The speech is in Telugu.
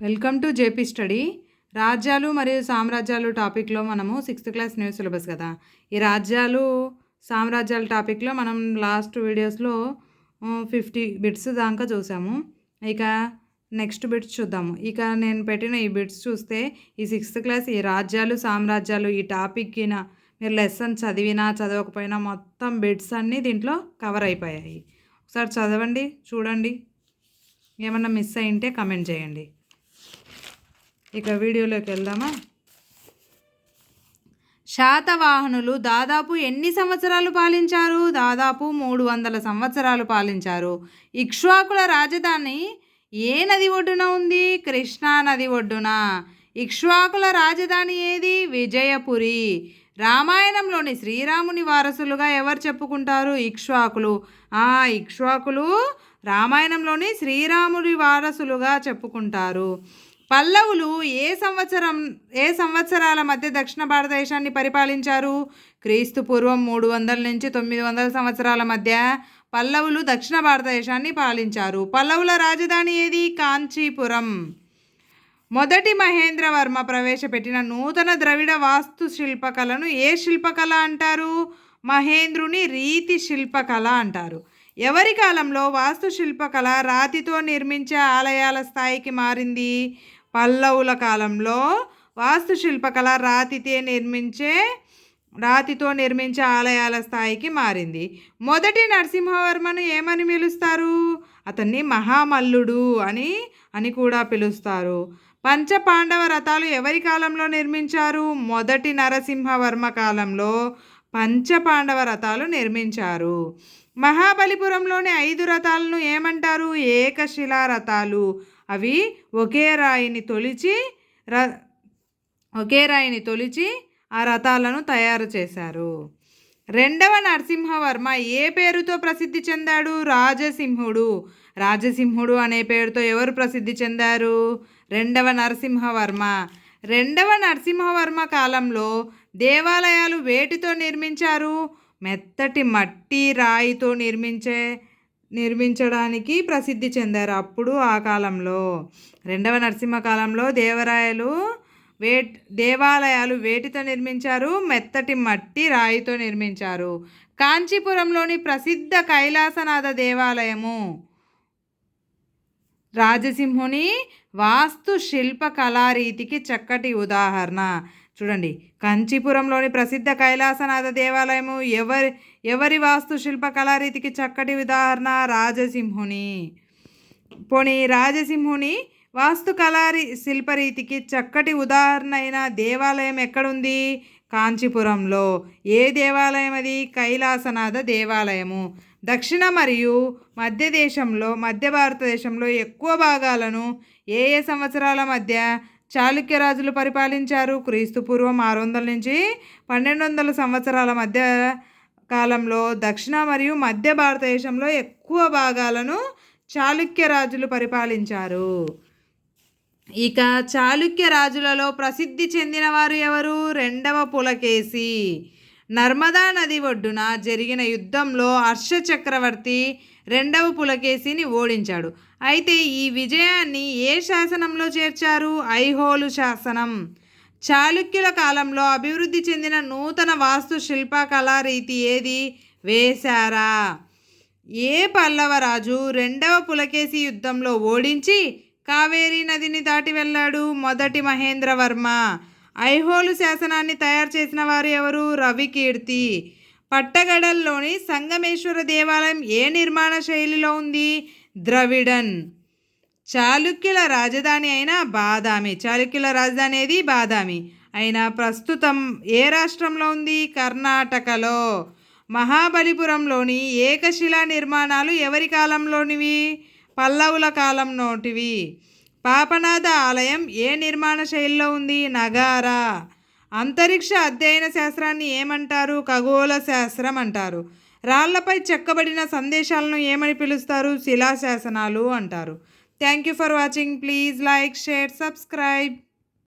Welcome to JP study. రాజ్యాలు మరియు సామ్రాజ్యాలు టాపిక్లో మనము 6th క్లాస్ న్యూ సిలబస్ కదా. ఈ రాజ్యాలు సామ్రాజ్యాల టాపిక్లో మనం లాస్ట్ వీడియోస్లో 50 బిట్స్ దాకా చూసాము. ఇక నెక్స్ట్ బిట్స్ చూద్దాము. ఇక నేను పెట్టిన ఈ బిట్స్ చూస్తే ఈ 6th క్లాస్ ఈ రాజ్యాలు సామ్రాజ్యాలు ఈ టాపిక్కిన మీరు లెసన్ చదివినా చదవకపోయినా మొత్తం బిట్స్ అన్నీ దీంట్లో కవర్ అయిపోయాయి. ఒకసారి చదవండి, చూడండి, ఏమన్నా మిస్ అయింటే కమెంట్ చేయండి. ఇక వీడియోలోకి వెళ్దామా. శాతవాహనులు దాదాపు ఎన్ని సంవత్సరాలు పాలించారు? దాదాపు 300 సంవత్సరాలు పాలించారు. ఇక్ష్వాకుల రాజధాని ఏ నది ఒడ్డున ఉంది? కృష్ణా నది ఒడ్డున. ఇక్ష్వాకుల రాజధాని ఏది? విజయపురి. రామాయణంలోని శ్రీరాముని వారసులుగా ఎవరు చెప్పుకుంటారు? ఇక్ష్వాకులు. ఇక్ష్వాకులు రామాయణంలోని శ్రీరాముని వారసులుగా చెప్పుకుంటారు. పల్లవులు ఏ సంవత్సరాల మధ్య దక్షిణ భారతదేశాన్ని పరిపాలించారు? క్రీస్తు పూర్వం 300 నుంచి 900 సంవత్సరాల మధ్య పల్లవులు దక్షిణ భారతదేశాన్ని పాలించారు. పల్లవుల రాజధాని ఏది? కాంచీపురం. మొదటి మహేంద్రవర్మ ప్రవేశపెట్టిన నూతన ద్రవిడ వాస్తు శిల్పకళను ఏ శిల్పకళ అంటారు? మహేంద్రుని రీతి శిల్పకళ అంటారు. ఎవరి కాలంలో వాస్తు శిల్పకళ రాతితో నిర్మించే ఆలయాల స్థాయికి మారింది? పల్లవుల కాలంలో వాస్తు శిల్పకళ రాతితో నిర్మించే ఆలయాల స్థాయికి మారింది. మొదటి నరసింహవర్మను ఏమని పిలుస్తారు? అతన్ని మహామల్లుడు అని కూడా పిలుస్తారు. పంచపాండవ రథాలు ఎవరి కాలంలో నిర్మించారు? మొదటి నరసింహవర్మ కాలంలో పంచపాండవ రథాలు నిర్మించారు. మహాబలిపురంలోని 5 రథాలను ఏమంటారు? ఏకశిలా రథాలు. అవి ఒకే రాయిని తొలిచి ఆ రథాలను తయారు చేశారు. రెండవ నరసింహవర్మ ఏ పేరుతో ప్రసిద్ధి చెందాడు? రాజసింహుడు అనే పేరుతో ఎవరు ప్రసిద్ధి చెందారు? రెండవ నరసింహవర్మ కాలంలో దేవాలయాలు వేటితో నిర్మించారు? మెత్తటి మట్టి రాయితో నిర్మించడానికి ప్రసిద్ధి చెందారు. అప్పుడు ఆ కాలంలో రెండవ నరసింహ కాలంలో దేవాలయాలు వేటితో నిర్మించారు? మెత్తటి మట్టి రాయితో నిర్మించారు. కాంచీపురంలోని ప్రసిద్ధ కైలాసనాథ దేవాలయము రాజసింహుని వాస్తు శిల్ప కళారీతికి చక్కటి ఉదాహరణ. చూడండి, కాంచీపురంలోని ప్రసిద్ధ కైలాసనాథ దేవాలయము ఎవరి వాస్తు శిల్ప కళారీతికి చక్కటి ఉదాహరణ? రాజసింహుని వాస్తు శిల్పరీతికి చక్కటి ఉదాహరణ అయిన దేవాలయం ఎక్కడుంది? కాంచీపురంలో. ఏ దేవాలయం అది? కైలాసనాథ దేవాలయము. దక్షిణ మరియు మధ్య భారతదేశంలో ఎక్కువ భాగాలను ఏ సంవత్సరాల మధ్య చాళుక్య రాజులు పరిపాలించారు? క్రీస్తు పూర్వం 600 నుంచి 1200 సంవత్సరాల మధ్య కాలంలో దక్షిణ మరియు మధ్య భారతదేశంలో ఎక్కువ భాగాలను చాళుక్య రాజులు పరిపాలించారు. ఇక చాళుక్య రాజులలో ప్రసిద్ధి చెందిన వారు ఎవరు? రెండవ పులకేశి. నర్మదా నది ఒడ్డున జరిగిన యుద్ధంలో హర్ష చక్రవర్తి రెండవ పులకేశిని ఓడించాడు. అయితే ఈ విజయాన్ని ఏ శాసనంలో చేర్చారు? ఐహోలు శాసనం. చాళుక్యుల కాలంలో అభివృద్ధి చెందిన నూతన వాస్తు శిల్ప కళారీతి ఏది? వేశారా. ఏ పల్లవరాజు రెండవ పులకేశి యుద్ధంలో ఓడించి కావేరీ నదిని దాటి వెళ్ళాడు? మొదటి మహేంద్రవర్మ. ఐహోలు శాసనాన్ని తయారు చేసిన వారు ఎవరు? రవికీర్తి. పట్టగడల్లోని సంగమేశ్వర దేవాలయం ఏ నిర్మాణ శైలిలో ఉంది? ద్రవిడన్. చాళుక్యుల రాజధాని ఏది? బాదామి అయినా ప్రస్తుతం ఏ రాష్ట్రంలో ఉంది? కర్ణాటకలో. మహాబలిపురంలోని ఏకశిలా నిర్మాణాలు ఎవరి కాలంలోనివి? పల్లవుల కాలం నోటివి. పాపనాథ ఆలయం ఏ నిర్మాణ శైలిలో ఉంది? నగారా. అంతరిక్ష అధ్యయన శాస్త్రాన్ని ఏమంటారు? ఖగోళ శాస్త్రం అంటారు. రాళ్లపై చెక్కబడిన సందేశాలను ఏమని పిలుస్తారు? శిలాశాసనాలు అంటారు. Thank you for watching. Please like, share, subscribe.